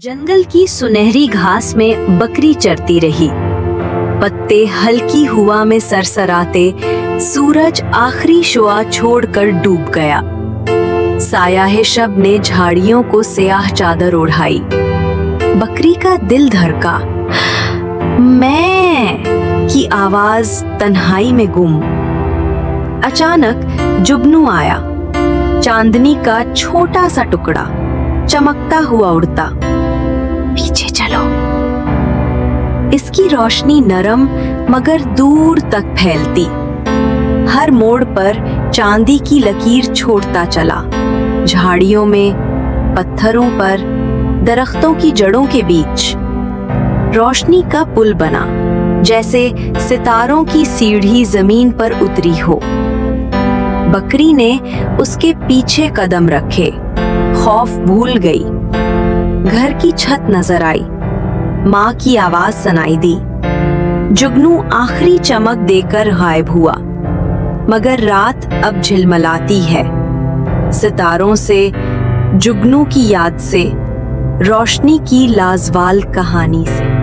जंगल की सुनहरी घास में बकरी चरती रही। पत्ते हल्की हवा में सरसराते सूरज आखिरी शुआ छोड़कर डूब गया। सायाह-ए-शब ने झाड़ियों को स्याह चादर ओढ़ाई। बकरी का दिल धड़का। मैं की आवाज तन्हाई में गुम। अचानक जुगनू आया, चांदनी का छोटा सा टुकड़ा चमकता हुआ उड़ता। पीछे चलो। इसकी रोशनी नरम मगर दूर तक फैलती। हर मोड़ पर चांदी की लकीर छोड़ता चला। झाड़ियों में, पत्थरों पर, दरख्तों की जड़ों के बीच रोशनी का पुल बना, जैसे सितारों की सीढ़ी जमीन पर उतरी हो। बकरी ने उसके पीछे कदम रखे, खौफ भूल गई। घर की छत नजर आई, माँ की आवाज सुनाई दी। जुगनू आखिरी चमक देकर गायब हुआ। मगर रात अब झिलमिलाती है, सितारों से, जुगनू की याद से, रोशनी की लाजवाल कहानी से।